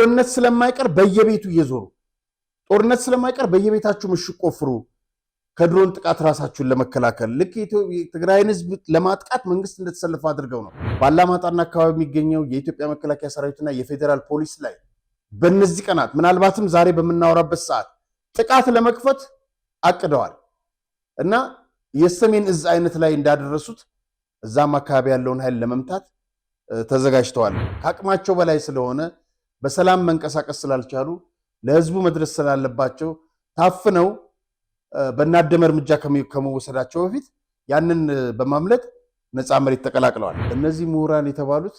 ጦርነት ስለማይቀር በየቤቱ እየዞሩ ጦርነት ስለማይቀር በየቤታችሁ ምሽግ ቆፍሩ ከድሮን ጥቃት ራሳችሁን ለመከላከል ልክ የትግራይን ህዝብ ለማጥቃት መንግስት እንደተሰለፈ አድርገው ነው ባላማጣና አካባቢ የሚገኘው የኢትዮጵያ መከላከያ ሰራዊትና የፌደራል ፖሊስ ላይ በእነዚህ ቀናት ምናልባትም ዛሬ በመናወራበት ሰዓት ጥቃት ለመክፈት አቅደዋል እና የሰሜን እዝ አይነት ላይ እንዳደረሱት እዛም አካባቢ ያለውን ኃይል ለመምታት ተዘጋጅተዋል። ከአቅማቸው በላይ ስለሆነ በሰላም መንቀሳቀስ ስላልቻሉ ለህዝቡ መድረስ ስላለባቸው ታፍነው በእናደመ እርምጃ ከመወሰዳቸው በፊት ያንን በማምለጥ ነፃ መሬት ተቀላቅለዋል። እነዚህ ምሁራን የተባሉት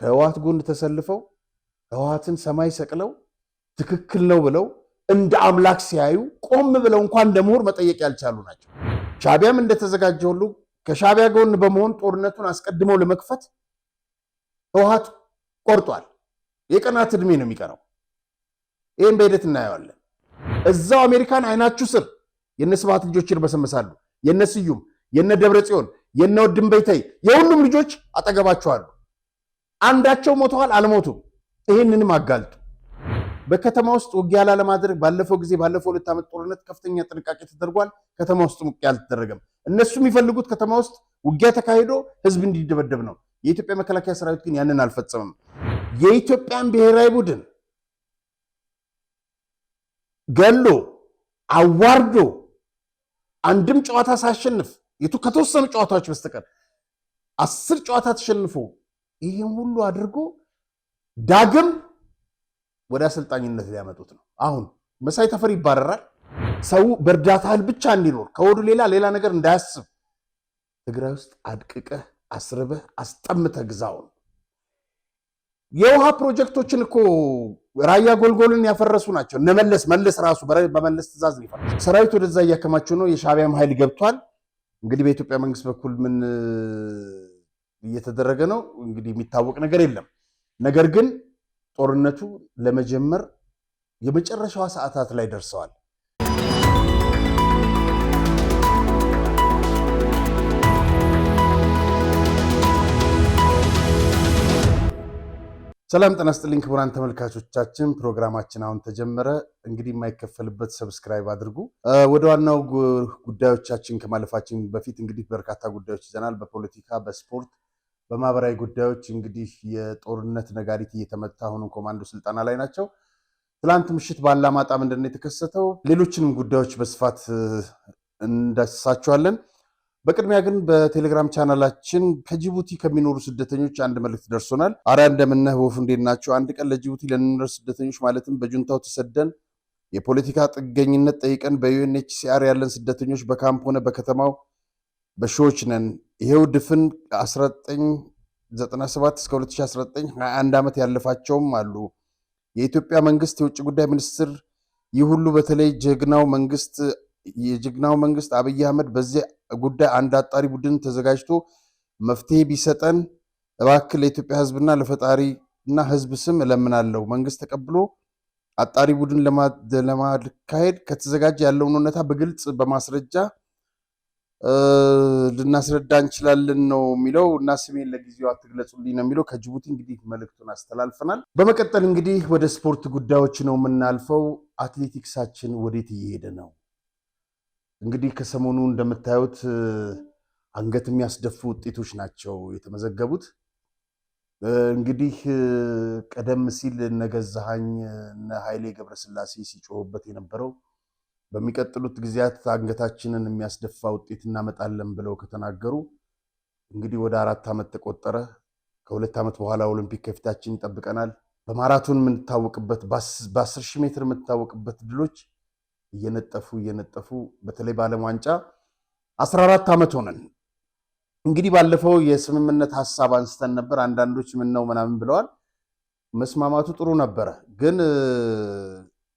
ከህወሓት ጎን ተሰልፈው ህወሓትን ሰማይ ሰቅለው ትክክል ነው ብለው እንደ አምላክ ሲያዩ ቆም ብለው እንኳን እንደ ምሁር መጠየቅ ያልቻሉ ናቸው። ሻዕቢያም እንደተዘጋጀ ሁሉ ከሻዕቢያ ጎን በመሆን ጦርነቱን አስቀድመው ለመክፈት ህወሓት ቆርጧል። የቀናት ዕድሜ ነው የሚቀረው። ይህን በሂደት እናየዋለን። እዛው አሜሪካን አይናችሁ ስር የነ ስብሐት ልጆች ይርበሰመሳሉ። የነ ስዩም፣ የነ ደብረጽዮን፣ የነ ወድንበይተይ የሁሉም ልጆች አጠገባቸው አሉ። አንዳቸው ሞተዋል፣ አልሞቱም። ይህንንም አጋልጡ። በከተማ ውስጥ ውጊያ ላለማድረግ ባለፈው 2 ዓመት ጦርነት ከፍተኛ ጥንቃቄ ተደርጓል። ከተማ ውስጥ ውጊያ አልተደረገም። እነሱ የሚፈልጉት ከተማ ውስጥ ውጊያ ተካሂዶ ህዝብ እንዲደበደብ ነው። የኢትዮጵያ መከላከያ ሰራዊት ግን ያንን አልፈጸመም። የኢትዮጵያን ብሔራዊ ቡድን ገሎ አዋርዶ አንድም ጨዋታ ሳያሸንፍ ከተወሰኑ ጨዋታዎች በስተቀር 10 ጨዋታ ተሸንፎ ይሄን ሁሉ አድርጎ ዳግም ወደ አሰልጣኝነት ሊያመጡት ነው። አሁን መሳይ ተፈሪ ይባረራል። ሰው በእርዳታ እህል ብቻ እንዲኖር ከወዱ ሌላ ነገር እንዳያስብ ትግራይ ውስጥ አድቅቀህ አስርበህ አስጠምተህ ግዛው። የውሃ ፕሮጀክቶችን እኮ ራያ ጎልጎልን ያፈረሱ ናቸው። መለስ ራሱ በመለስ ትእዛዝ ነው ይፈረሱ። ሰራዊት ወደዛ እያከማቸው ነው። የሻዕቢያም ኃይል ገብቷል። እንግዲህ በኢትዮጵያ መንግስት በኩል ምን እየተደረገ ነው እንግዲህ የሚታወቅ ነገር የለም። ነገር ግን ጦርነቱ ለመጀመር የመጨረሻዋ ሰዓታት ላይ ደርሰዋል። ሰላም ጤና ይስጥልኝ ክቡራን ተመልካቾቻችን፣ ፕሮግራማችን አሁን ተጀመረ። እንግዲህ የማይከፈልበት ሰብስክራይብ አድርጉ። ወደ ዋናው ጉዳዮቻችን ከማለፋችን በፊት እንግዲህ በርካታ ጉዳዮች ይዘናል። በፖለቲካ፣ በስፖርት፣ በማህበራዊ ጉዳዮች እንግዲህ የጦርነት ነጋሪት እየተመታ ሆኖ ኮማንዶ ስልጠና ላይ ናቸው። ትላንት ምሽት ባላማጣ ምንድነው የተከሰተው? ሌሎችንም ጉዳዮች በስፋት እንዳስሳቸዋለን። በቅድሚያ ግን በቴሌግራም ቻናላችን ከጅቡቲ ከሚኖሩ ስደተኞች አንድ መልእክት ደርሶናል። አረ እንደምነህ ወፉ እንዴት ናቸው? አንድ ቀን ለጅቡቲ ለሚኖሩ ስደተኞች ማለትም በጁንታው ተሰደን የፖለቲካ ጥገኝነት ጠይቀን በዩኤንኤችሲአር ያለን ስደተኞች በካምፕ ሆነ በከተማው በሺዎች ነን። ይሄው ድፍን 1997 እስከ 2019 21 ዓመት ያለፋቸውም አሉ። የኢትዮጵያ መንግስት የውጭ ጉዳይ ሚኒስትር ይህ ሁሉ በተለይ የጀግናው መንግስት አብይ አህመድ በዚህ ጉዳይ አንድ አጣሪ ቡድን ተዘጋጅቶ መፍትሄ ቢሰጠን እባክህ ለኢትዮጵያ ህዝብና ለፈጣሪና ህዝብ ስም እለምናለሁ። መንግስት ተቀብሎ አጣሪ ቡድን ለማካሄድ ከተዘጋጀ ያለውን እውነታ በግልጽ በማስረጃ ልናስረዳ እንችላለን ነው የሚለው እና ስሜን ለጊዜው አትግለጹልኝ ነው የሚለው። ከጅቡቲ እንግዲህ መልእክቱን አስተላልፈናል። በመቀጠል እንግዲህ ወደ ስፖርት ጉዳዮች ነው የምናልፈው። አትሌቲክሳችን ወዴት እየሄደ ነው? እንግዲህ ከሰሞኑ እንደምታዩት አንገት የሚያስደፉ ውጤቶች ናቸው የተመዘገቡት። እንግዲህ ቀደም ሲል ነገዛሃኝ እና ኃይሌ ገብረስላሴ ሲጮሁበት የነበረው በሚቀጥሉት ጊዜያት አንገታችንን የሚያስደፋ ውጤት እናመጣለን ብለው ከተናገሩ እንግዲህ ወደ 4 ዓመት ተቆጠረ። ከ2 ዓመት በኋላ ኦሎምፒክ ከፊታችን ይጠብቀናል። በማራቶን የምንታወቅበት በ10 ሺህ ሜትር የምንታወቅበት ድሎች እየነጠፉ በተለይ በዓለም ዋንጫ 14 ዓመት ሆነን። እንግዲህ ባለፈው የስምምነት ሐሳብ አንስተን ነበር። አንዳንዶች ምን ነው ምናምን ብለዋል። መስማማቱ ጥሩ ነበረ፣ ግን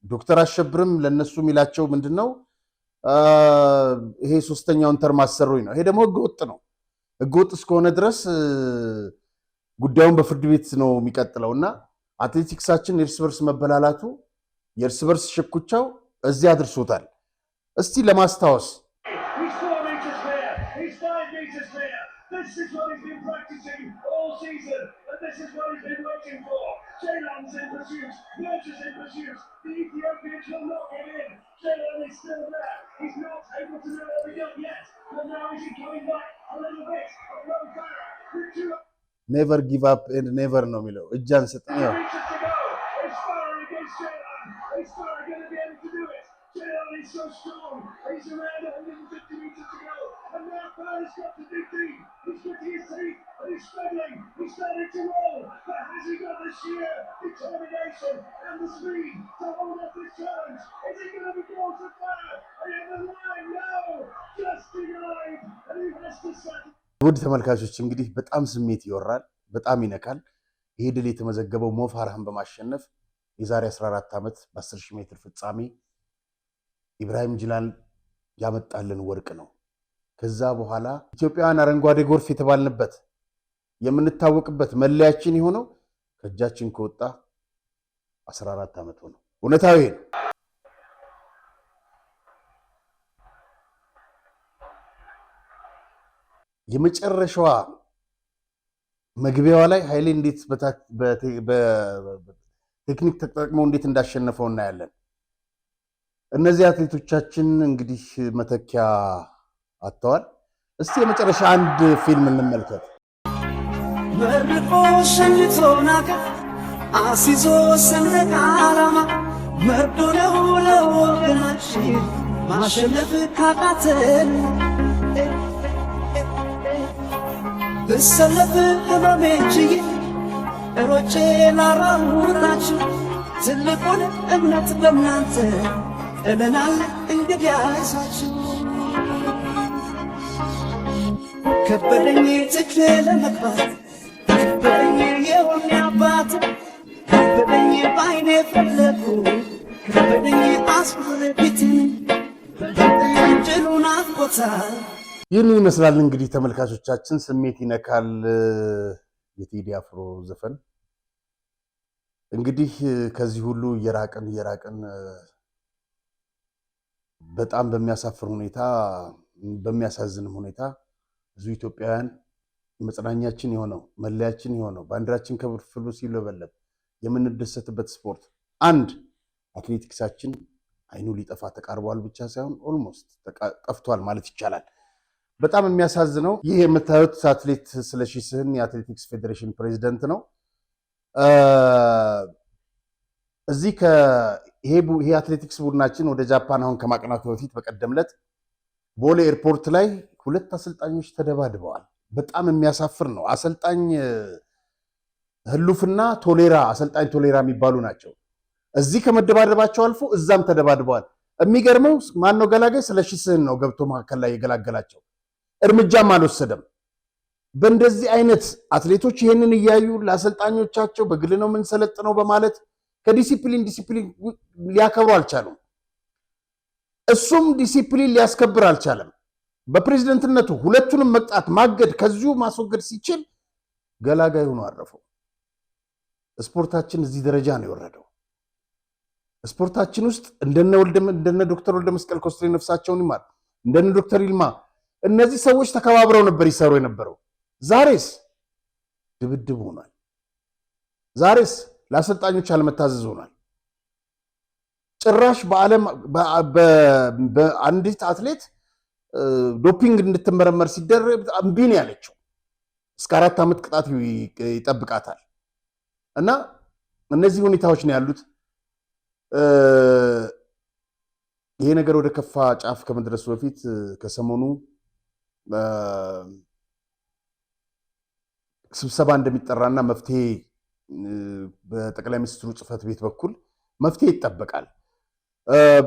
ዶክተር አሸብርም ለነሱ የሚላቸው ምንድነው ይሄ 3ኛውን ተርም አሰሩኝ ነው። ይሄ ደግሞ ህገወጥ ነው። ህገወጥ እስከሆነ ድረስ ጉዳዩን በፍርድ ቤት ነው የሚቀጥለውና አትሌቲክሳችን የእርስ በርስ መበላላቱ የእርስ በርስ ሽኩቻው እዚህ አድርሶታል። እስቲ ለማስታወስ Ceylan's in pursuit. Merchant's in pursuit. The Ethiopians will not get in. Ceylan is still there. He's not able to know every up yet. But now is he coming back a little bit? But no Farah. ኔቨር ጊቭ አፕ ኤንድ ኔቨር ነው የሚለው እጅ አንሰጥም። ያው Is Farah against Ceylan? Is Farah going to be able to do it? Ceylan is so strong. He's around 150 meters to go. And now Farah's got to dig deep. He's got his teeth and he's struggling. He's starting to roll. But has he got the sheer determination and the speed to hold off his challenge? Is he going to be close to Farah? And in the line, no! Just denied. And he has to settle. ውድ ተመልካቾች እንግዲህ በጣም ስሜት ይወራል፣ በጣም ይነካል። ይሄ ድል የተመዘገበው ሞ ፋራህን በማሸነፍ የዛሬ 14 ዓመት በ10000 ሜትር ፍጻሜ ኢብራሂም ጅላን ያመጣልን ወርቅ ነው። ከዛ በኋላ ኢትዮጵያውያን አረንጓዴ ጎርፍ የተባልንበት የምንታወቅበት መለያችን የሆነው ከእጃችን ከወጣ 14 ዓመት ሆነ። እውነታው ይሄ ነው። የመጨረሻዋ መግቢያዋ ላይ ኃይሌ እንዴት በቴክኒክ ተጠቅመው እንዴት እንዳሸነፈው እናያለን። እነዚህ አትሌቶቻችን እንግዲህ መተኪያ አጥተዋል። እስቲ የመጨረሻ አንድ ፊልም እንመልከት። መርቆ ሸኝቶናል አሲዞ ሰንደቅ ዓላማ መርዶ ነው ለወገናችን ማሸነፍ ካቃተን ብሰለፍ ህመሜችዬ ሮጬ ላራሙራችሁ ትልቁን እምነት በእናንተ ጥለናል እንግዲህ አይዟችሁ። ከበደኝ ትክሌ ለመግባት ከበደኝ የሆነ አባት ከበደኝ ባይኔ ፈለጉ ከበደኝ አስቡር ፊትን ድሉን አፍቆታል። ይህን ይመስላል እንግዲህ ተመልካቾቻችን፣ ስሜት ይነካል የቴዲ አፍሮ ዘፈን። እንግዲህ ከዚህ ሁሉ እየራቅን በጣም በሚያሳፍር ሁኔታ በሚያሳዝንም ሁኔታ ብዙ ኢትዮጵያውያን መጽናኛችን የሆነው መለያችን የሆነው ባንዲራችን ከፍሎ ሲውለበለብ የምንደሰትበት ስፖርት አንድ አትሌቲክሳችን አይኑ ሊጠፋ ተቃርቧል ብቻ ሳይሆን ኦልሞስት ጠፍቷል ማለት ይቻላል። በጣም የሚያሳዝነው ይህ የምታዩት አትሌት ስለሺ ስህን የአትሌቲክስ ፌዴሬሽን ፕሬዚደንት ነው። እዚህ ይሄ አትሌቲክስ ቡድናችን ወደ ጃፓን አሁን ከማቅናቱ በፊት በቀደምለት ቦሌ ኤርፖርት ላይ 2 አሰልጣኞች ተደባድበዋል። በጣም የሚያሳፍር ነው። አሰልጣኝ ህሉፍና ቶሌራ አሰልጣኝ ቶሌራ የሚባሉ ናቸው። እዚህ ከመደባደባቸው አልፎ እዛም ተደባድበዋል። የሚገርመው ማነው ገላጋይ? ስለሺ ስህን ነው ገብቶ መካከል ላይ የገላገላቸው። እርምጃም አልወሰደም። በእንደዚህ አይነት አትሌቶች ይህንን እያዩ ለአሰልጣኞቻቸው በግል ነው የምንሰለጥነው በማለት ከዲሲፕሊን ሊያከብሩ አልቻሉም። እሱም ዲሲፕሊን ሊያስከብር አልቻለም። በፕሬዝደንትነቱ ሁለቱንም መቅጣት ማገድ ከዚሁ ማስወገድ ሲችል ገላጋይ ሆኖ አረፈው። ስፖርታችን እዚህ ደረጃ ነው የወረደው። ስፖርታችን ውስጥ እንደነ ዶክተር ወልደ መስቀል ኮስትሬ ነፍሳቸውን ይማር፣ እንደነ ዶክተር ይልማ እነዚህ ሰዎች ተከባብረው ነበር ይሰሩ የነበረው። ዛሬስ ድብድብ ሆኗል። ዛሬስ ለአሰልጣኞች አለመታዘዝ ሆኗል። ጭራሽ በዓለም በአንዲት አትሌት ዶፒንግ እንድትመረመር ሲደረግ እምቢ ነው ያለችው። እስከ 4 ዓመት ቅጣት ይጠብቃታል። እና እነዚህ ሁኔታዎች ነው ያሉት። ይሄ ነገር ወደ ከፋ ጫፍ ከመድረሱ በፊት ከሰሞኑ ስብሰባ እንደሚጠራና መፍትሄ በጠቅላይ ሚኒስትሩ ጽሕፈት ቤት በኩል መፍትሄ ይጠበቃል።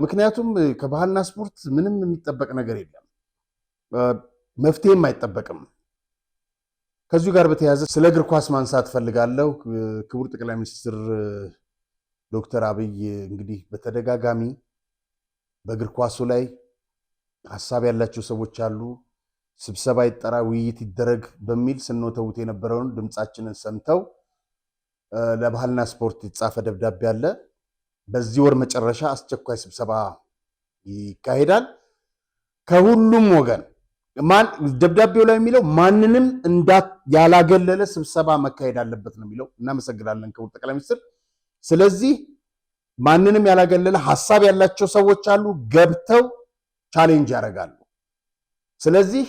ምክንያቱም ከባህልና ስፖርት ምንም የሚጠበቅ ነገር የለም፣ መፍትሄም አይጠበቅም። ከዚሁ ጋር በተያያዘ ስለ እግር ኳስ ማንሳት ፈልጋለሁ። ክቡር ጠቅላይ ሚኒስትር ዶክተር አብይ እንግዲህ በተደጋጋሚ በእግር ኳሱ ላይ ሀሳብ ያላቸው ሰዎች አሉ፣ ስብሰባ ይጠራ፣ ውይይት ይደረግ በሚል ስንወተውት የነበረውን ድምፃችንን ሰምተው ለባህልና ስፖርት የተጻፈ ደብዳቤ አለ። በዚህ ወር መጨረሻ አስቸኳይ ስብሰባ ይካሄዳል። ከሁሉም ወገን ማን ደብዳቤው ላይ የሚለው ማንንም ያላገለለ ስብሰባ መካሄድ አለበት ነው የሚለው። እናመሰግናለን ክቡር ጠቅላይ ሚኒስትር። ስለዚህ ማንንም ያላገለለ ሐሳብ ያላቸው ሰዎች አሉ፣ ገብተው ቻሌንጅ ያደርጋሉ። ስለዚህ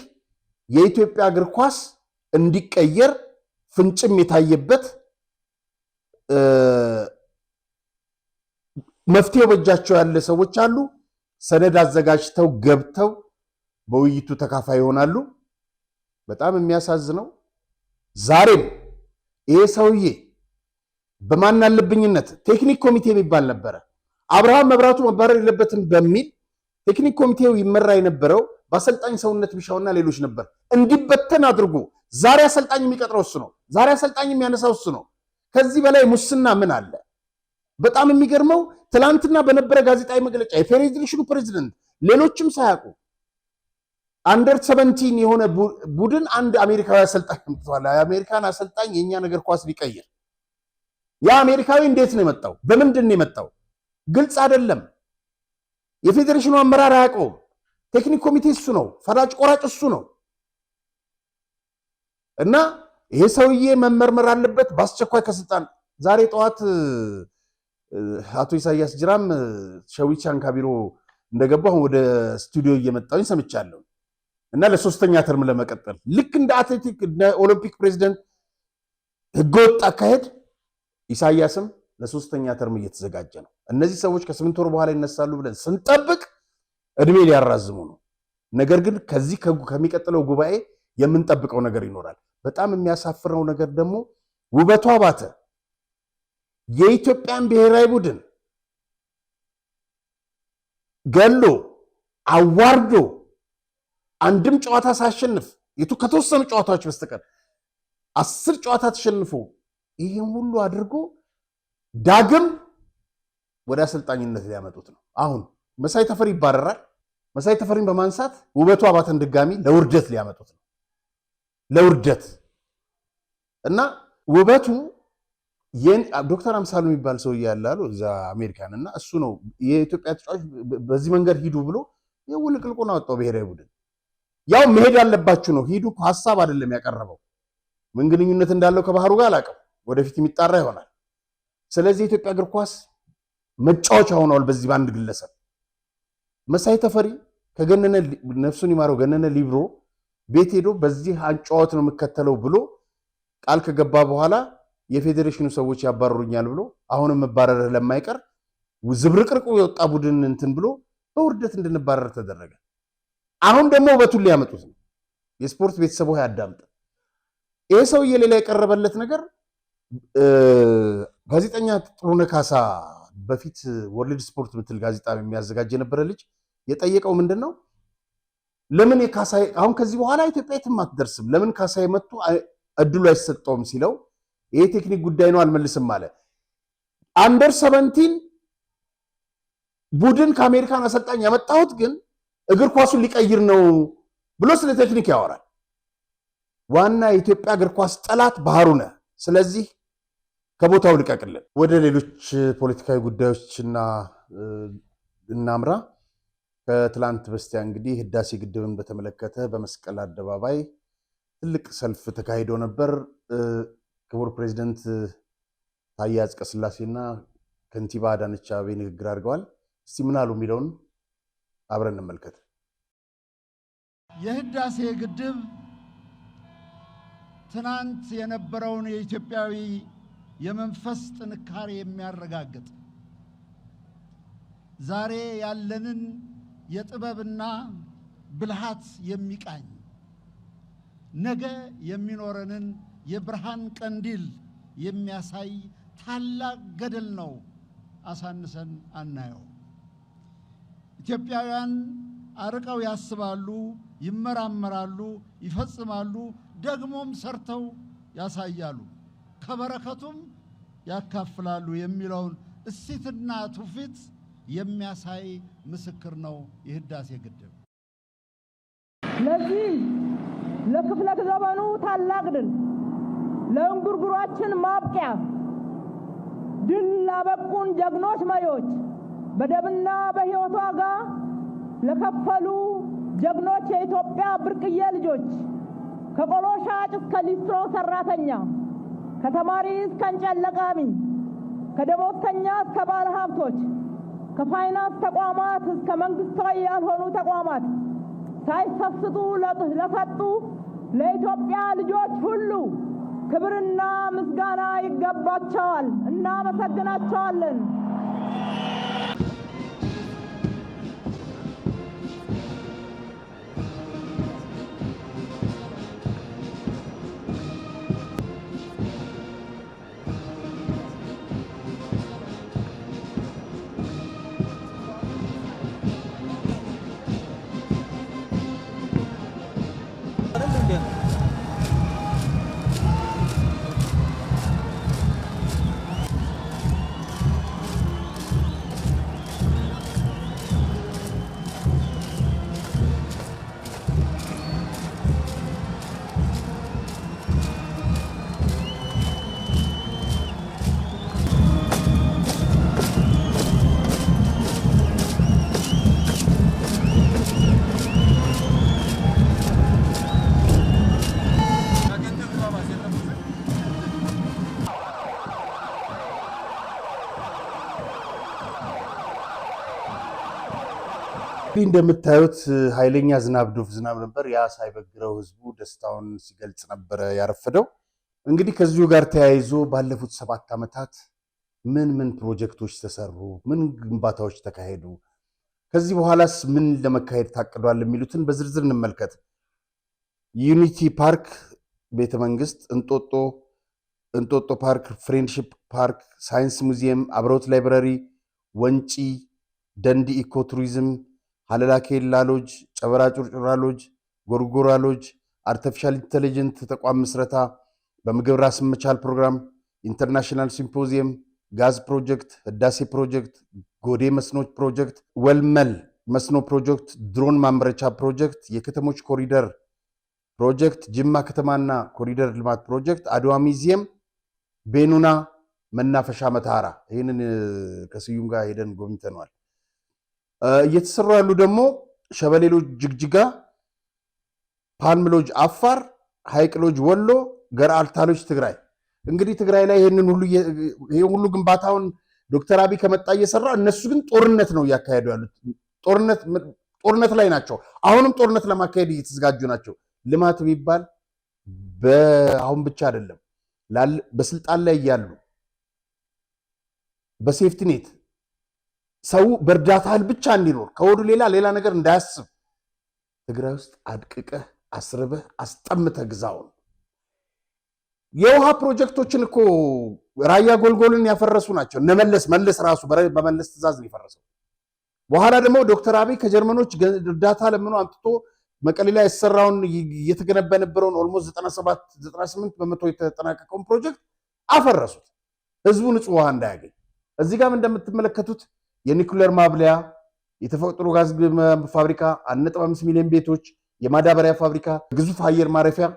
የኢትዮጵያ እግር ኳስ እንዲቀየር ፍንጭም የታየበት መፍትሄው በእጃቸው ያለ ሰዎች አሉ። ሰነድ አዘጋጅተው ገብተው በውይይቱ ተካፋይ ይሆናሉ። በጣም የሚያሳዝነው ዛሬም ይሄ ሰውዬ በማናለብኝነት ቴክኒክ ኮሚቴ የሚባል ነበረ። አብርሃም መብራቱ መባረር የለበትም በሚል ቴክኒክ ኮሚቴው ይመራ የነበረው በአሰልጣኝ ሰውነት ቢሻውና ሌሎች ነበር። እንዲበተን አድርጎ ዛሬ አሰልጣኝ የሚቀጥረው እሱ ነው። ዛሬ አሰልጣኝ የሚያነሳው እሱ ነው። ከዚህ በላይ ሙስና ምን አለ? በጣም የሚገርመው ትላንትና በነበረ ጋዜጣዊ መግለጫ የፌዴሬሽኑ ፕሬዚደንት ሌሎችም ሳያውቁ አንደር 17 የሆነ ቡድን አንድ አሜሪካዊ አሰልጣኝ አምጥቷል። የአሜሪካን አሰልጣኝ የኛ ነገር ኳስ ቢቀይር ያ አሜሪካዊ እንዴት ነው የመጣው? በምንድን ነው የመጣው? ግልጽ አይደለም። የፌዴሬሽኑ አመራር አያውቀውም። ቴክኒክ ኮሚቴ እሱ ነው፣ ፈራጭ ቆራጭ እሱ ነው። እና ይሄ ሰውዬ መመርመር አለበት በአስቸኳይ ከስልጣን። ዛሬ ጠዋት አቶ ኢሳያስ ጅራም ሸዊቻን ካቢሮ እንደገባሁ ወደ ስቱዲዮ እየመጣሁኝ ሰምቻለሁ። እና ለሶስተኛ ተርም ለመቀጠል ልክ እንደ አትሌቲክ ኦሎምፒክ ፕሬዚደንት ህገወጥ አካሄድ ኢሳያስም ለሶስተኛ ተርም እየተዘጋጀ ነው። እነዚህ ሰዎች ከ8 ወር በኋላ ይነሳሉ ብለን ስንጠብቅ እድሜ ሊያራዝሙ ነው። ነገር ግን ከዚህ ከሚቀጥለው ጉባኤ የምንጠብቀው ነገር ይኖራል። በጣም የሚያሳፍረው ነገር ደግሞ ውበቱ አባተ የኢትዮጵያን ብሔራዊ ቡድን ገሎ አዋርዶ አንድም ጨዋታ ሳያሸንፍ ከተወሰኑ ጨዋታዎች በስተቀር 10 ጨዋታ ተሸንፎ ይህን ሁሉ አድርጎ ዳግም ወደ አሰልጣኝነት ሊያመጡት ነው። አሁን መሳይ ተፈሪ ይባረራል። መሳይ ተፈሪን በማንሳት ውበቱ አባተን ድጋሚ ለውርደት ሊያመጡት ነው። ለውርደት እና ውበቱ ዶክተር አምሳሉ የሚባል ሰው ያላሉ እዛ አሜሪካን እና እሱ ነው የኢትዮጵያ ተጫዋች በዚህ መንገድ ሂዱ ብሎ የውልቅልቁን አወጣው ብሔራዊ ቡድን። ያው መሄድ አለባችሁ ነው ሂዱ፣ ሐሳብ አይደለም ያቀረበው። ምን ግንኙነት እንዳለው ከባህሩ ጋር አላውቅም፣ ወደፊት የሚጣራ ይሆናል። ስለዚህ የኢትዮጵያ እግር ኳስ መጫወቻ ሆኗል በዚህ በአንድ ግለሰብ። መሳይ ተፈሪ ከገነነ ነፍሱን ይማረው ገነነ ሊብሮ ቤት ሄዶ በዚህ አጫዋት ነው የምከተለው ብሎ ቃል ከገባ በኋላ የፌዴሬሽኑ ሰዎች ያባረሩኛል ብሎ አሁንም መባረር ለማይቀር ዝብርቅርቁ የወጣ ቡድን እንትን ብሎ በውርደት እንድንባረር ተደረገ። አሁን ደግሞ ውበቱን ሊያመጡት ነው። የስፖርት ቤተሰቡ ያዳምጥ። ይሄ ሰውዬ ሌላ የቀረበለት ነገር ጋዜጠኛ ጥሩነህ ካሳ በፊት ወርልድ ስፖርት ምትል ጋዜጣ የሚያዘጋጅ የነበረ ልጅ የጠየቀው ምንድነው ለምን የካሳይ አሁን ከዚህ በኋላ ኢትዮጵያ የትም አትደርስም፣ ለምን ካሳይ መጥቶ እድሉ አይሰጠውም ሲለው ይሄ ቴክኒክ ጉዳይ ነው አልመልስም አለ። አንደር 17 ቡድን ከአሜሪካን አሰልጣኝ ያመጣሁት ግን እግር ኳሱን ሊቀይር ነው ብሎ ስለ ቴክኒክ ያወራል። ዋና የኢትዮጵያ እግር ኳስ ጠላት ባህሩ ነህ። ስለዚህ ከቦታው ልቀቅልን። ወደ ሌሎች ፖለቲካዊ ጉዳዮችና እናምራ። ከትላንት በስቲያ እንግዲህ ህዳሴ ግድብን በተመለከተ በመስቀል አደባባይ ትልቅ ሰልፍ ተካሂዶ ነበር። ክቡር ፕሬዚደንት ታዬ አጽቀሥላሴና ከንቲባ አዳነች አቤቤ ንግግር አድርገዋል። እስቲ ምን አሉ የሚለውን አብረን እንመልከት። የህዳሴ ግድብ ትናንት የነበረውን የኢትዮጵያዊ የመንፈስ ጥንካሬ የሚያረጋግጥ ዛሬ ያለንን የጥበብና ብልሃት የሚቃኝ ነገ የሚኖረንን የብርሃን ቀንዲል የሚያሳይ ታላቅ ገድል ነው። አሳንሰን አናየው። ኢትዮጵያውያን አርቀው ያስባሉ፣ ይመራመራሉ፣ ይፈጽማሉ፣ ደግሞም ሰርተው ያሳያሉ፣ ከበረከቱም ያካፍላሉ የሚለውን እሴትና ትውፊት የሚያሳይ ምስክር ነው የህዳሴ ግድብ። ለዚህ ለክፍለ ዘመኑ ታላቅ ድል ለእንጉርጉሯችን ማብቂያ ድል ላበቁን ጀግኖች መሪዎች በደምና በሕይወት ዋጋ ለከፈሉ ጀግኖች የኢትዮጵያ ብርቅዬ ልጆች ከቆሎ ሻጭ እስከ ሊስትሮ ሰራተኛ፣ ከተማሪ እስከ እንጨት ለቃሚ፣ ከደሞዝተኛ እስከ ባለ ሀብቶች፣ ከፋይናንስ ተቋማት እስከ መንግስታዊ ያልሆኑ ተቋማት ሳይሰስቱ ለሰጡ ለኢትዮጵያ ልጆች ሁሉ ክብርና ምስጋና ይገባቸዋል። እናመሰግናቸዋለን። እንደምታዩት ኃይለኛ ዝናብ ዶፍ ዝናብ ነበር። ያ ሳይበግረው ህዝቡ ደስታውን ሲገልጽ ነበር ያረፈደው። እንግዲህ ከዚሁ ጋር ተያይዞ ባለፉት 7 ዓመታት ምን ፕሮጀክቶች ተሰሩ፣ ምን ግንባታዎች ተካሄዱ፣ ከዚህ በኋላስ ምን ለመካሄድ ታቅዷል የሚሉትን በዝርዝር እንመልከት። ዩኒቲ ፓርክ ቤተመንግስት፣ እንጦጦ ፓርክ፣ ፍሬንድሺፕ ፓርክ፣ ሳይንስ ሙዚየም፣ አብሮት ላይብረሪ፣ ወንጪ ደንዲ ኢኮ ቱሪዝም፣ ሀለላ ኬላ ሎጅ፣ ጨበራ ጩርጩራ ሎጅ፣ ጎርጎራ ሎጅ፣ አርቲፊሻል ኢንተለጀንት ተቋም ምስረታ፣ በምግብ ራስን መቻል ፕሮግራም፣ ኢንተርናሽናል ሲምፖዚየም፣ ጋዝ ፕሮጀክት፣ ህዳሴ ፕሮጀክት፣ ጎዴ መስኖች ፕሮጀክት፣ ወልመል መስኖ ፕሮጀክት፣ ድሮን ማምረቻ ፕሮጀክት፣ የከተሞች ኮሪደር ፕሮጀክት፣ ጅማ ከተማና ኮሪደር ልማት ፕሮጀክት፣ አድዋ ሚዚየም፣ ቤኑና መናፈሻ መታራ። ይህንን ከስዩም ጋር ሄደን ጎብኝተነዋል። እየተሰሩ ያሉ ደግሞ ሸበሌ ሎጅ ጅግጅጋ፣ ፓልም ሎጅ አፋር፣ ሐይቅ ሎጅ ወሎ፣ ገርአልታ ሎጅ ትግራይ። እንግዲህ ትግራይ ላይ ይህን ሁሉ ግንባታውን ዶክተር አብይ ከመጣ እየሰራ፣ እነሱ ግን ጦርነት ነው እያካሄዱ ያሉት። ጦርነት ላይ ናቸው። አሁንም ጦርነት ለማካሄድ እየተዘጋጁ ናቸው። ልማት የሚባል አሁን ብቻ አይደለም፣ በስልጣን ላይ እያሉ በሴፍቲኔት ሰው በእርዳታ እህል ብቻ እንዲኖር ከወዱ ሌላ ነገር እንዳያስብ ትግራይ ውስጥ አድቅቀህ አስርበህ አስጠምተህ ግዛውን። የውሃ ፕሮጀክቶችን እኮ ራያ ጎልጎልን ያፈረሱ ናቸው። መለስ ራሱ በመለስ ትእዛዝ ነው የፈረሰው። በኋላ ደግሞ ዶክተር አብይ ከጀርመኖች እርዳታ ለምኖ አምጥቶ መቀሌ ላይ የተሰራውን እየተገነባ የነበረውን ኦልሞስት 98 በመቶ የተጠናቀቀውን ፕሮጀክት አፈረሱት፣ ህዝቡ ንጹህ ውሃ እንዳያገኝ። እዚህ ጋር እንደምትመለከቱት የኒኩሌር ማብለያ፣ የተፈጥሮ ጋዝ ፋብሪካ፣ 1.5 ሚሊዮን ቤቶች፣ የማዳበሪያ ፋብሪካ፣ ግዙፍ አየር ማረፊያ፣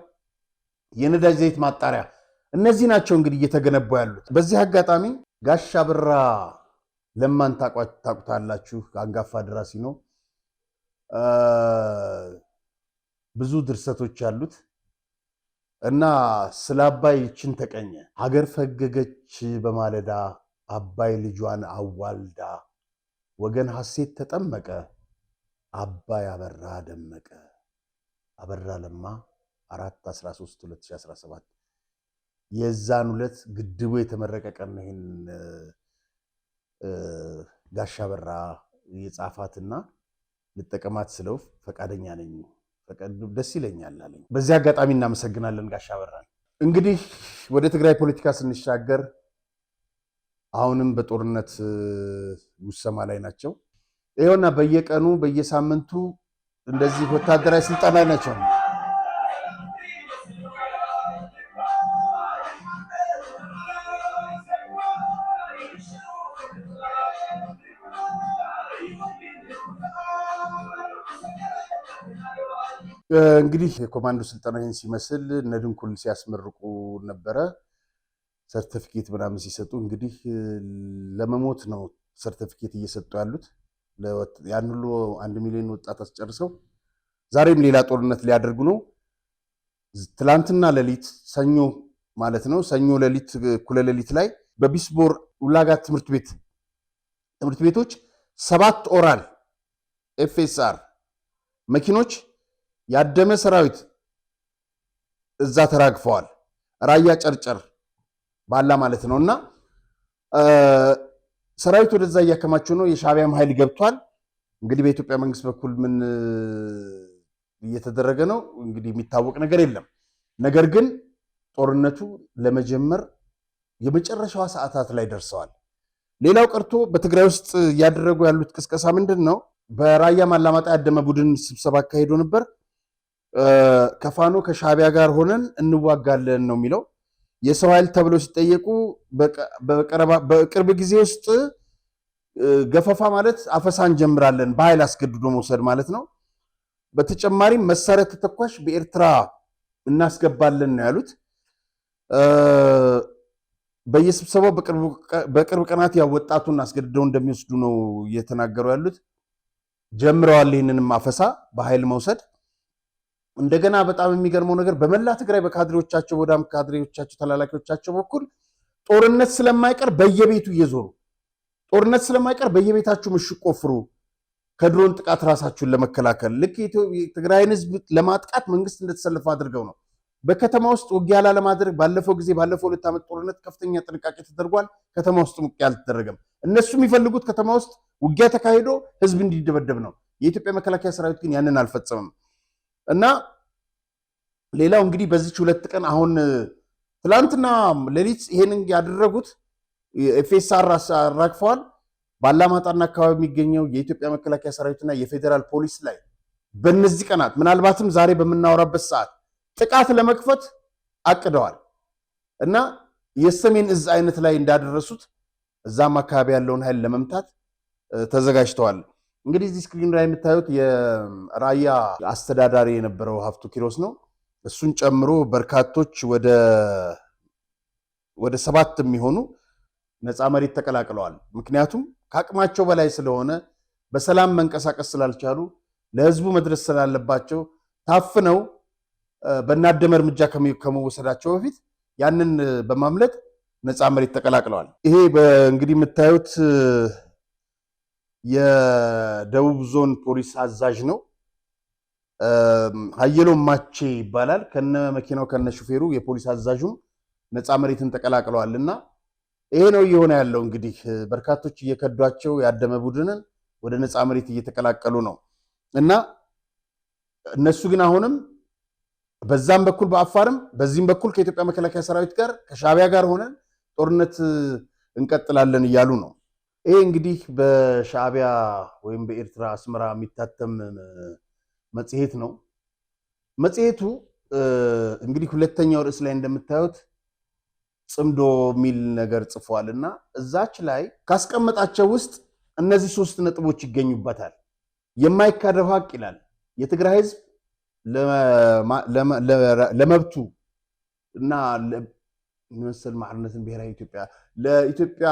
የነዳጅ ዘይት ማጣሪያ፣ እነዚህ ናቸው እንግዲህ እየተገነቡ ያሉት። በዚህ አጋጣሚ ጋሽ አበራ ለማን ታውቁታላችሁ? አንጋፋ ደራሲ ነው። ብዙ ድርሰቶች ያሉት እና ስለ አባይ ይችን ተቀኘ። ሀገር ፈገገች በማለዳ አባይ ልጇን አዋልዳ፣ ወገን ሐሴት ተጠመቀ አባይ አበራ ደመቀ። አበራ ለማ 4/13/2017 የዛን ዕለት ግድቡ የተመረቀ ቀን ነው። ይሄን ጋሽ አበራ የጻፋትና ልጠቀማት ስለው ፈቃደኛ ነኝ፣ ደስ ይለኛል አለኝ። በዚህ አጋጣሚ እናመሰግናለን ጋሽ አበራን። እንግዲህ ወደ ትግራይ ፖለቲካ ስንሻገር አሁንም በጦርነት ውሰማ ላይ ናቸው። ይኸውና በየቀኑ በየሳምንቱ እንደዚህ ወታደራዊ ስልጠና ላይ ናቸው። እንግዲህ የኮማንዶ ስልጠና ይህን ሲመስል እነ ድንኩል ሲያስመርቁ ነበረ። ሰርቲፊኬት ምናምን ሲሰጡ እንግዲህ ለመሞት ነው ሰርቲፊኬት እየሰጡ ያሉት። ያን ሁሉ 1 ሚሊዮን ወጣት አስጨርሰው ዛሬም ሌላ ጦርነት ሊያደርጉ ነው። ትላንትና ሌሊት ሰኞ ማለት ነው ሰኞ ሌሊት እኩለ ሌሊት ላይ በቢስቦር ውላጋት ትምህርት ቤቶች 7 ኦራል ኤፍኤስአር መኪኖች ያደመ ሰራዊት እዛ ተራግፈዋል። ራያ ጨርጨር ባላ ማለት ነውና ሰራዊት ወደዛ እያከማቸው ነው። የሻዕቢያም ኃይል ገብቷል። እንግዲህ በኢትዮጵያ መንግስት በኩል ምን እየተደረገ ነው እንግዲህ የሚታወቅ ነገር የለም። ነገር ግን ጦርነቱ ለመጀመር የመጨረሻዋ ሰዓታት ላይ ደርሰዋል። ሌላው ቀርቶ በትግራይ ውስጥ እያደረጉ ያሉት ቅስቀሳ ምንድን ነው? በራያ ማላማጣ ያደመ ቡድን ስብሰባ አካሂዶ ነበር። ከፋኖ ከሻዕቢያ ጋር ሆነን እንዋጋለን ነው የሚለው። የሰው ኃይል ተብለው ሲጠየቁ በቅርብ ጊዜ ውስጥ ገፈፋ ማለት አፈሳ እንጀምራለን፣ በኃይል አስገድዶ መውሰድ ማለት ነው። በተጨማሪም መሳሪያ ተተኳሽ በኤርትራ እናስገባለን ነው ያሉት። በየስብሰባው በቅርብ ቀናት ያው ወጣቱን አስገድደው እንደሚወስዱ ነው እየተናገሩ ያሉት። ጀምረዋል ይህንንም አፈሳ በኃይል መውሰድ። እንደገና በጣም የሚገርመው ነገር በመላ ትግራይ በካድሬዎቻቸው ወዳም ካድሬዎቻቸው ተላላኪዎቻቸው በኩል ጦርነት ስለማይቀር በየቤቱ እየዞሩ ጦርነት ስለማይቀር በየቤታችሁ ምሽግ ቆፍሩ፣ ከድሮን ጥቃት ራሳችሁን ለመከላከል ልክ የትግራይን ህዝብ ለማጥቃት መንግስት እንደተሰለፈ አድርገው ነው። በከተማ ውስጥ ውጊያ ላለማድረግ ባለፈው 2 ዓመት ጦርነት ከፍተኛ ጥንቃቄ ተደርጓል። ከተማ ውስጥ ውጊያ አልተደረገም። እነሱ የሚፈልጉት ከተማ ውስጥ ውጊያ ተካሂዶ ህዝብ እንዲደበደብ ነው። የኢትዮጵያ መከላከያ ሰራዊት ግን ያንን አልፈጸመም። እና ሌላው እንግዲህ በዚች 2 ቀን አሁን ትላንትና ሌሊት ይሄንን ያደረጉት ኤፍኤስአር አራግፈዋል። ባላማጣና አካባቢ የሚገኘው የኢትዮጵያ መከላከያ ሰራዊትና የፌዴራል ፖሊስ ላይ በእነዚህ ቀናት ምናልባትም ዛሬ በምናወራበት ሰዓት ጥቃት ለመክፈት አቅደዋል እና የሰሜን እዝ አይነት ላይ እንዳደረሱት እዛም አካባቢ ያለውን ኃይል ለመምታት ተዘጋጅተዋል። እንግዲህ እዚህ ስክሪን ላይ የምታዩት የራያ አስተዳዳሪ የነበረው ሀፍቱ ኪሮስ ነው። እሱን ጨምሮ በርካቶች ወደ 7 የሚሆኑ ነፃ መሬት ተቀላቅለዋል። ምክንያቱም ከአቅማቸው በላይ ስለሆነ በሰላም መንቀሳቀስ ስላልቻሉ ለህዝቡ መድረስ ስላለባቸው ታፍነው በናደመ እርምጃ ከመወሰዳቸው በፊት ያንን በማምለጥ ነፃ መሬት ተቀላቅለዋል። ይሄ እንግዲህ የምታዩት የደቡብ ዞን ፖሊስ አዛዥ ነው። ሀየሎ ማቼ ይባላል። ከነ መኪናው ከነ ሹፌሩ የፖሊስ አዛዡም ነፃ መሬትን ተቀላቅለዋል እና ይሄ ነው እየሆነ ያለው። እንግዲህ በርካቶች እየከዷቸው ያደመ ቡድንን ወደ ነፃ መሬት እየተቀላቀሉ ነው እና እነሱ ግን አሁንም በዛም በኩል በአፋርም በዚህም በኩል ከኢትዮጵያ መከላከያ ሰራዊት ጋር ከሻዕቢያ ጋር ሆነን ጦርነት እንቀጥላለን እያሉ ነው። ይሄ እንግዲህ በሻዕቢያ ወይም በኤርትራ አስመራ የሚታተም መጽሔት ነው። መጽሔቱ እንግዲህ 2ኛው ርዕስ ላይ እንደምታዩት ጽምዶ የሚል ነገር ጽፏል እና እዛች ላይ ካስቀመጣቸው ውስጥ እነዚህ 3 ነጥቦች ይገኙበታል። የማይካደው ሀቅ ይላል የትግራይ ህዝብ ለመብቱ እና ለመሰል ማዕርነትን ብሔራዊ ኢትዮጵያ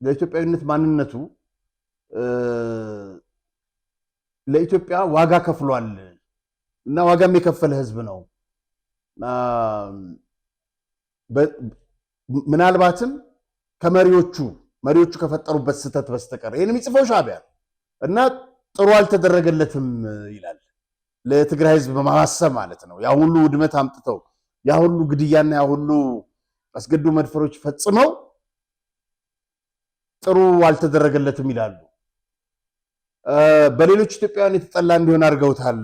ለኢትዮጵያዊነት ማንነቱ ለኢትዮጵያ ዋጋ ከፍሏል እና ዋጋም የከፈለ ህዝብ ነው። ምናልባትም ከመሪዎቹ ከፈጠሩበት ስህተት በስተቀር ይህን የሚጽፈው ሻዕቢያ እና ጥሩ አልተደረገለትም ይላል። ለትግራይ ህዝብ በማሰብ ማለት ነው። ያ ሁሉ ውድመት አምጥተው ያ ሁሉ ግድያና ያ ሁሉ አስገድዶ መድፈሮች ፈጽመው ጥሩ አልተደረገለትም ይላሉ። በሌሎች ኢትዮጵያውያን የተጠላ እንዲሆን አድርገውታል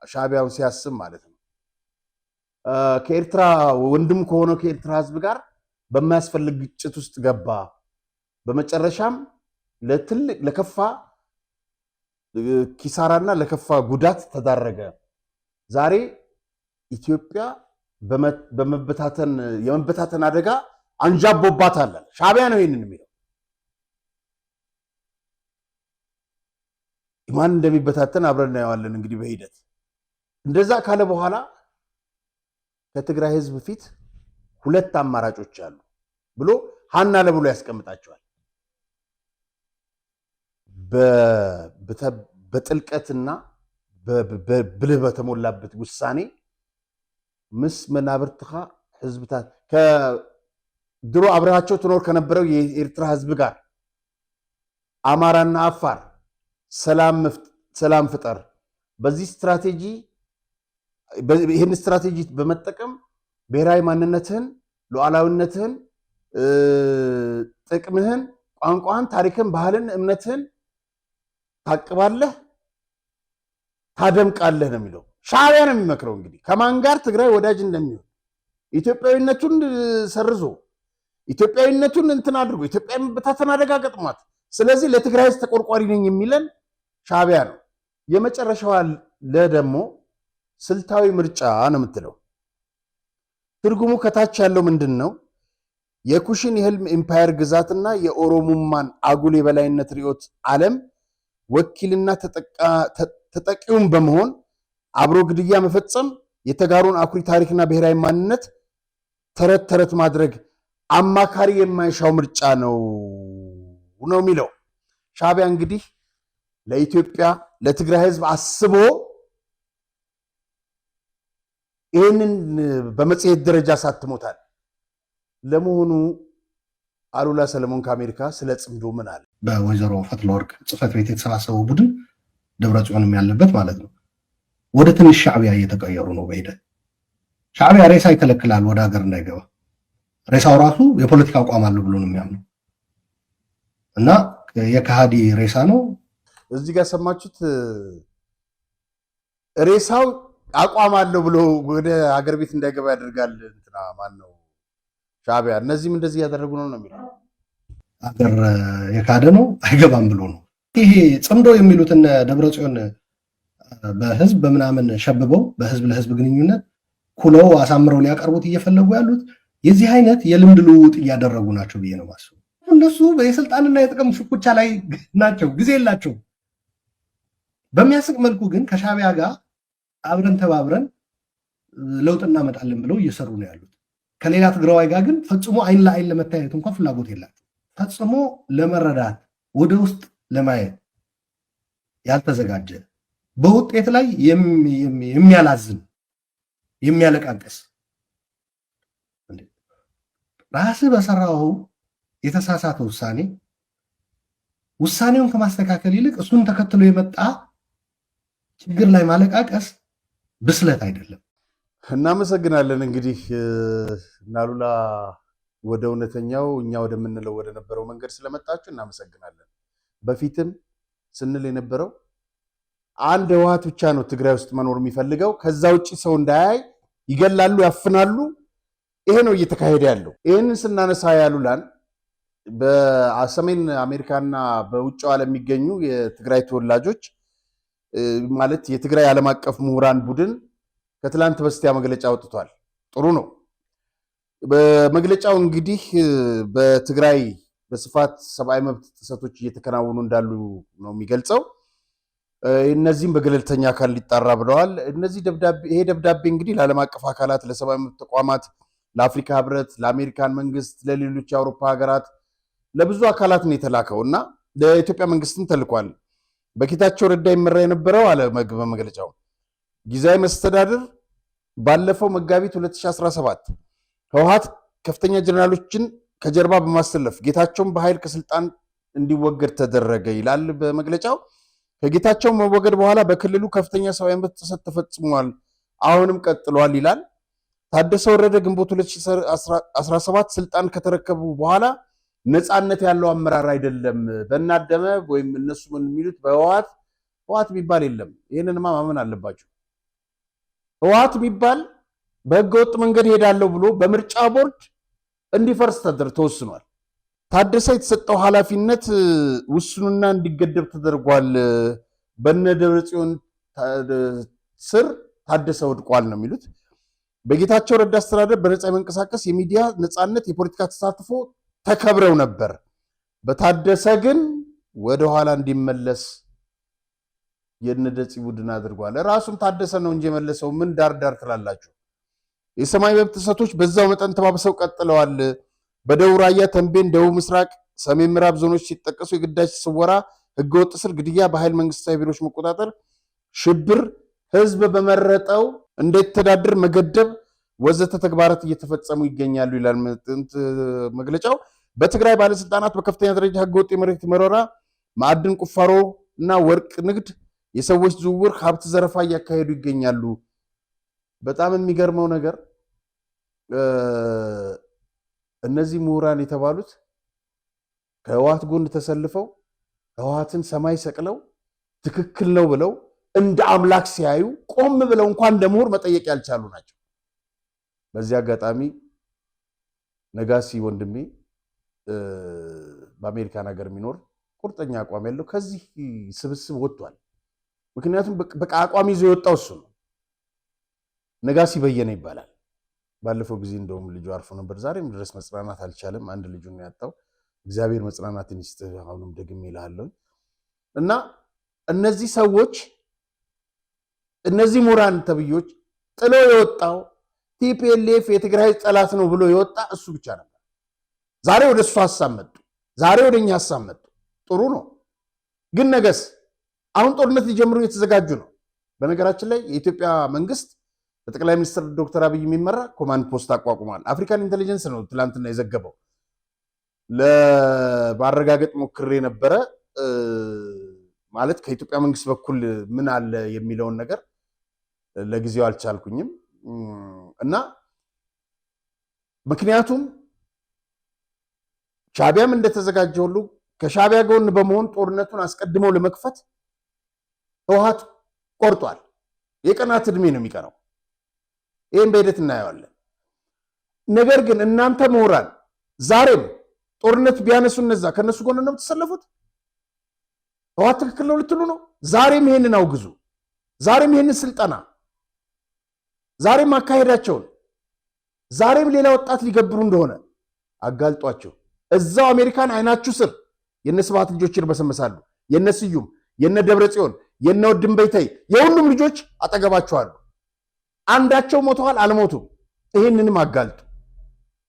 ሻዕቢያው ሲያስብ ማለት ነው። ከኤርትራ ወንድም ከሆነው ከኤርትራ ህዝብ ጋር በማያስፈልግ ግጭት ውስጥ ገባ። በመጨረሻም ለከፋ ኪሳራና ለከፋ ጉዳት ተዳረገ። ዛሬ ኢትዮጵያ የመበታተን አደጋ አንዣቦባታል። ሻዕቢያ ነው ይህንን የሚለው። ማን እንደሚበታተን አብረን እናየዋለን እንግዲህ በሂደት። እንደዛ ካለ በኋላ ከትግራይ ህዝብ ፊት 2 አማራጮች አሉ ብሎ ሀና ለብሎ ያስቀምጣቸዋል። በጥልቀትና ብልህ በተሞላበት ውሳኔ ምስ መናብርትኻ ህዝብታት ከድሮ አብረሃቸው ትኖር ከነበረው የኤርትራ ህዝብ ጋር አማራና አፋር ሰላም ፍጠር። በዚህ ስትራቴጂ ይህን ስትራቴጂ በመጠቀም ብሔራዊ ማንነትህን፣ ሉዓላዊነትህን፣ ጥቅምህን፣ ቋንቋህን፣ ታሪክን፣ ባህልን፣ እምነትህን ታቅባለህ፣ ታደምቃለህ ነው የሚለው። ሻዕቢያ ነው የሚመክረው። እንግዲህ ከማን ጋር ትግራይ ወዳጅ እንደሚሆን ኢትዮጵያዊነቱን ሰርዞ ኢትዮጵያዊነቱን እንትን አድርጎ ኢትዮጵያ መበታተን አደጋ ገጥሟት፣ ስለዚህ ለትግራይ ህዝብ ተቆርቋሪ ነኝ የሚለን ሻዕቢያ ነው። የመጨረሻዋ ለደሞ ስልታዊ ምርጫ ነው የምትለው። ትርጉሙ ከታች ያለው ምንድን ነው? የኩሽን የህልም ኤምፓየር ግዛትና የኦሮሞማን አጉል የበላይነት ርዕዮተ ዓለም ወኪልና ተጠቂውም በመሆን አብሮ ግድያ መፈጸም፣ የተጋሩን አኩሪ ታሪክና ብሔራዊ ማንነት ተረት ተረት ማድረግ አማካሪ የማይሻው ምርጫ ነው የሚለው። ሻዕቢያ እንግዲህ ለኢትዮጵያ ለትግራይ ህዝብ አስቦ ይህንን በመጽሔት ደረጃ ሳትሞታል። ለመሆኑ አሉላ ሰለሞን ከአሜሪካ ስለ ጽምዶ ምን አለ? በወይዘሮ ፈትለወርቅ ጽሕፈት ቤት የተሰባሰበው ቡድን ደብረጽዮንም ያለበት ማለት ነው ወደ ትንሽ ሻዕቢያ እየተቀየሩ ነው በሂደት። ሻዕቢያ ሬሳ ይከለክላል ወደ ሀገር እንዳይገባ። ሬሳው ራሱ የፖለቲካ አቋም አለው ብሎ ነው የሚያምነው እና የከሃዲ ሬሳ ነው። እዚህ ጋር ሰማችሁት? ሬሳው አቋም አለው ብሎ ወደ ሀገር ቤት እንዳይገባ ያደርጋል። እንትና ማን ነው? ሻዕቢያ። እነዚህም እንደዚህ ያደረጉ ነው የሚለው። ሀገር የካደ ነው አይገባም ብሎ ነው። ይሄ ጽምዶ የሚሉትን ደብረጽዮን በህዝብ በምናምን ሸብበው በህዝብ ለህዝብ ግንኙነት ኩለው አሳምረው ሊያቀርቡት እየፈለጉ ያሉት የዚህ አይነት የልምድ ልውውጥ እያደረጉ ናቸው ብዬ ነው ማስበው። እነሱ የስልጣንና የጥቅም ሽኩቻ ላይ ናቸው፣ ጊዜ የላቸው። በሚያስቅ መልኩ ግን ከሻዕቢያ ጋር አብረን ተባብረን ለውጥ እናመጣለን ብለው እየሰሩ ነው ያሉት። ከሌላ ትግራዋይ ጋር ግን ፈጽሞ አይን ለአይን ለመታየት እንኳን ፍላጎት የላቸው። ፈጽሞ ለመረዳት ወደ ውስጥ ለማየት ያልተዘጋጀ በውጤት ላይ የሚያላዝን የሚያለቃቅስ ራስህ በሰራው የተሳሳተ ውሳኔውን ከማስተካከል ይልቅ እሱን ተከትሎ የመጣ ችግር ላይ ማለቃቀስ ብስለት አይደለም። እናመሰግናለን። እንግዲህ እናሉላ ወደ እውነተኛው እኛ ወደምንለው ወደ ነበረው መንገድ ስለመጣችሁ እናመሰግናለን። በፊትም ስንል የነበረው አንድ ህወሓት ብቻ ነው ትግራይ ውስጥ መኖር የሚፈልገው። ከዛ ውጭ ሰው እንዳያይ ይገላሉ፣ ያፍናሉ። ይሄ ነው እየተካሄደ ያለው። ይህንን ስናነሳ ያሉላን በሰሜን አሜሪካና በውጭው ዓለም የሚገኙ የትግራይ ተወላጆች ማለት የትግራይ ዓለም አቀፍ ምሁራን ቡድን ከትላንት በስቲያ መግለጫ አውጥቷል። ጥሩ ነው። በመግለጫው እንግዲህ በትግራይ በስፋት ሰብአዊ መብት ጥሰቶች እየተከናወኑ እንዳሉ ነው የሚገልጸው። እነዚህም በገለልተኛ አካል ሊጣራ ብለዋል። ይሄ ደብዳቤ እንግዲህ ለዓለም አቀፍ አካላት፣ ለሰብአዊ መብት ተቋማት፣ ለአፍሪካ ህብረት፣ ለአሜሪካን መንግስት፣ ለሌሎች የአውሮፓ ሀገራት፣ ለብዙ አካላት ነው የተላከው እና ለኢትዮጵያ መንግስትም ተልኳል። በጌታቸው ረዳ ይመራ የነበረው አለ በመግለጫው ጊዜያዊ መስተዳድር ባለፈው መጋቢት 2017 ህወሓት ከፍተኛ ጀነራሎችን ከጀርባ በማሰለፍ ጌታቸውን በኃይል ከስልጣን እንዲወገድ ተደረገ ይላል በመግለጫው። ከጌታቸው መወገድ በኋላ በክልሉ ከፍተኛ ሰብአዊ መብት ጥሰት ተፈጽሟል፣ አሁንም ቀጥሏል ይላል። ታደሰ ወረደ ግንቦት 2017 ስልጣን ከተረከቡ በኋላ ነፃነት ያለው አመራር አይደለም፣ በናደመ ወይም እነሱ ምን የሚሉት በህወሓት የሚባል የለም። ይህንንማ ማመን አለባቸው። ህወሓት የሚባል በህገወጥ መንገድ ሄዳለሁ ብሎ በምርጫ ቦርድ እንዲፈርስ ተወስኗል። ታደሰ የተሰጠው ኃላፊነት ውስኑና እንዲገደብ ተደርጓል። በነ ደብረጽዮን ስር ታደሰ ወድቋል ነው የሚሉት። በጌታቸው ረዳ አስተዳደር በነፃ የመንቀሳቀስ የሚዲያ ነፃነት፣ የፖለቲካ ተሳትፎ ተከብረው ነበር። በታደሰ ግን ወደኋላ እንዲመለስ የነደፂ ቡድን አድርጓል። ራሱም ታደሰ ነው እንጂ የመለሰው ምን ዳርዳር ትላላችሁ? የሰማይ መብት ጥሰቶች በዛው መጠን ተባብሰው ቀጥለዋል። በደቡብ ራያ፣ ተንቤን፣ ደቡብ ምስራቅ፣ ሰሜን ምዕራብ ዞኖች ሲጠቀሱ የግዳጅ ስወራ፣ ህገወጥ እስር፣ ግድያ፣ በኃይል መንግስታዊ ቢሮዎች መቆጣጠር፣ ሽብር፣ ህዝብ በመረጠው እንዲተዳደር መገደብ ወዘተ ተግባራት እየተፈጸሙ ይገኛሉ ይላል መግለጫው። በትግራይ ባለስልጣናት በከፍተኛ ደረጃ ህገወጥ የመሬት መረራ፣ ማዕድን ቁፋሮ እና ወርቅ ንግድ፣ የሰዎች ዝውውር፣ ሀብት ዘረፋ እያካሄዱ ይገኛሉ። በጣም የሚገርመው ነገር እነዚህ ምሁራን የተባሉት ከህወሓት ጎን ተሰልፈው ህወሓትን ሰማይ ሰቅለው ትክክል ነው ብለው እንደ አምላክ ሲያዩ ቆም ብለው እንኳን እንደ ምሁር መጠየቅ ያልቻሉ ናቸው። በዚህ አጋጣሚ ነጋሲ ወንድሜ በአሜሪካን ሀገር የሚኖር ቁርጠኛ አቋም ያለው ከዚህ ስብስብ ወጥቷል። ምክንያቱም በቃ አቋም ይዞ የወጣው እሱ ነው። ነጋሲ በየነ ይባላል። ባለፈው ጊዜ እንደውም ልጁ አርፎ ነበር። ዛሬም ድረስ መጽናናት አልቻለም። አንድ ልጁን ነው ያጣው። እግዚአብሔር መጽናናትን ይስጥህ። አሁንም ደግሜ እልሃለሁ እና እነዚህ ሰዎች እነዚህ ምሁራን ተብዮች ጥሎ የወጣው ቲፒኤልኤፍ የትግራይ ጠላት ነው ብሎ የወጣ እሱ ብቻ ነበር። ዛሬ ወደ እሱ ሐሳብ መጡ። ዛሬ ወደኛ ሐሳብ መጡ። ጥሩ ነው። ግን ነገስ አሁን ጦርነት ሊጀምሩ እየተዘጋጁ ነው። በነገራችን ላይ የኢትዮጵያ መንግስት በጠቅላይ ሚኒስትር ዶክተር አብይ የሚመራ ኮማንድ ፖስት አቋቁሟል። አፍሪካን ኢንተለጀንስ ነው ትላንትና የዘገበው። ለማረጋገጥ ሞክሬ ነበረ። ማለት ከኢትዮጵያ መንግስት በኩል ምን አለ የሚለውን ነገር ለጊዜው አልቻልኩኝም እና ምክንያቱም ሻዕቢያም እንደተዘጋጀ ሁሉ ከሻዕቢያ ጎን በመሆን ጦርነቱን አስቀድመው ለመክፈት ህወሓት ቆርጧል። የቀናት ዕድሜ ነው የሚቀረው። ይህን በሂደት እናየዋለን። ነገር ግን እናንተ ምሁራን ዛሬም ጦርነት ቢያነሱ እነዛ ከነሱ ጎን ነው የምትሰለፉት? ህወሓት ትክክል ነው ልትሉ ነው? ዛሬም ይሄንን አውግዙ። ዛሬም ይሄንን ስልጠና፣ ዛሬም አካሄዳቸውን፣ ዛሬም ሌላ ወጣት ሊገብሩ እንደሆነ አጋልጧቸው። እዛው አሜሪካን አይናችሁ ስር የነ ስብሐት ልጆች ይርበሰመሳሉ። የነ ስዩም፣ የነ ደብረጽዮን፣ የነ ወድንበይተይ የሁሉም ልጆች አጠገባቸዋሉ። አንዳቸው ሞተዋል አልሞቱም። ይህንንም አጋልጡ።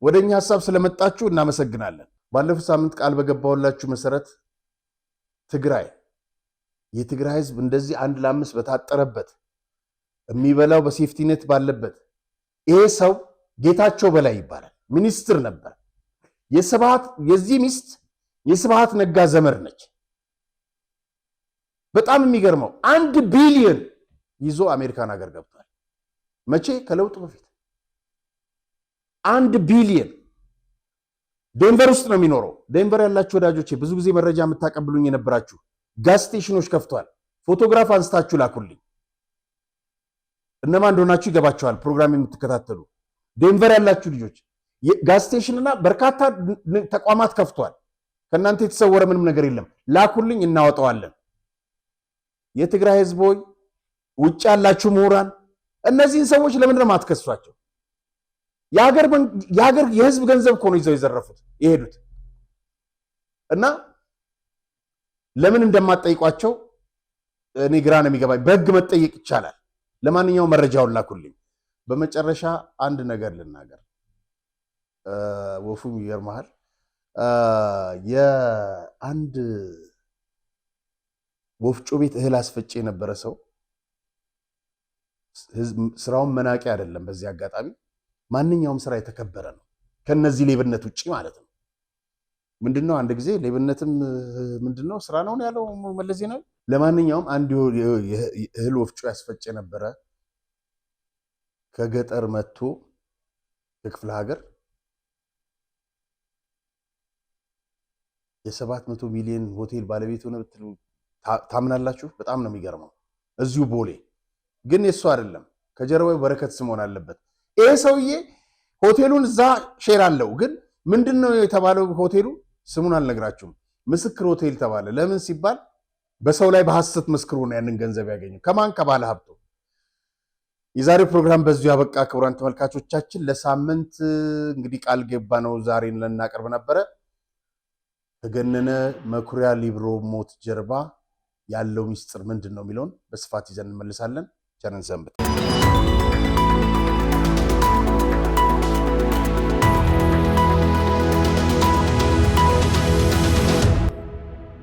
ወደኛ ሐሳብ ስለመጣችሁ እናመሰግናለን። ባለፈው ሳምንት ቃል በገባውላችሁ መሰረት ትግራይ የትግራይ ህዝብ እንደዚህ 1:5 በታጠረበት የሚበላው በሴፍቲኔት ባለበት ይሄ ሰው ጌታቸው በላይ ይባላል። ሚኒስትር ነበር። የዚህ ሚስት የስብሐት ነጋ ዘመር ነች። በጣም የሚገርመው 1 ቢሊዮን ይዞ አሜሪካን ሀገር ገብቷል። መቼ? ከለውጡ በፊት 1 ቢሊዮን። ዴንቨር ውስጥ ነው የሚኖረው። ዴንቨር ያላችሁ ወዳጆቼ ብዙ ጊዜ መረጃ የምታቀብሉኝ የነበራችሁ ጋዝ ስቴሽኖች ከፍቷል። ፎቶግራፍ አንስታችሁ ላኩልኝ። እነማን እንደሆናችሁ ይገባችኋል። ፕሮግራም የምትከታተሉ ዴንቨር ያላችሁ ልጆች ጋዝ ስቴሽንና በርካታ ተቋማት ከፍቷል። ከእናንተ የተሰወረ ምንም ነገር የለም። ላኩልኝ፣ እናወጣዋለን። የትግራይ ህዝብ ሆይ፣ ውጭ ያላችሁ ምሁራን እነዚህን ሰዎች ለምንድን ነው የማትከሷቸው? የሀገር የህዝብ ገንዘብ እኮ ነው ይዘው የዘረፉት የሄዱት እና ለምን እንደማትጠይቋቸው እኔ ግራ ነው የሚገባኝ። በህግ መጠየቅ ይቻላል። ለማንኛውም መረጃውን ላኩልኝ። በመጨረሻ አንድ ነገር ልናገር። ወፉም ይገርምሃል፣ የአንድ ወፍጮ ቤት እህል አስፈጭ የነበረ ሰው ስራውን መናቂ አይደለም። በዚህ አጋጣሚ ማንኛውም ስራ የተከበረ ነው፣ ከነዚህ ሌብነት ውጪ ማለት ነው። ምንድነው አንድ ጊዜ ሌብነትም ምንድነው ስራ ነው ያለው መለስ ዜናዊ። ለማንኛውም አንድ እህል ወፍጮ ያስፈጭ የነበረ ከገጠር መጥቶ ከክፍለ ሀገር የ700 ሚሊዮን ሆቴል ባለቤት ሆነ ብትሉ ታምናላችሁ? በጣም ነው የሚገርመው። እዚሁ ቦሌ ግን የሱ አይደለም፣ ከጀርባው በረከት ስምኦን አለበት። ይሄ ሰውዬ ሆቴሉን እዛ ሼር አለው። ግን ምንድነው የተባለው? ሆቴሉ ስሙን አልነግራችሁም። ምስክር ሆቴል ተባለ። ለምን ሲባል በሰው ላይ በሐሰት መስክሮ ነው ያንን ገንዘብ ያገኘው። ከማን? ከባለ ሀብቱ። የዛሬው ፕሮግራም በዚሁ ያበቃ። ክቡራን ተመልካቾቻችን ለሳምንት እንግዲህ ቃል ገባ ነው ዛሬን ልናቀርብ ነበረ። ከገነነ መኩሪያ ሊብሮ ሞት ጀርባ ያለው ሚስጥር ምንድን ነው የሚለውን በስፋት ይዘን እንመልሳለን። ቸርን ሰንብት።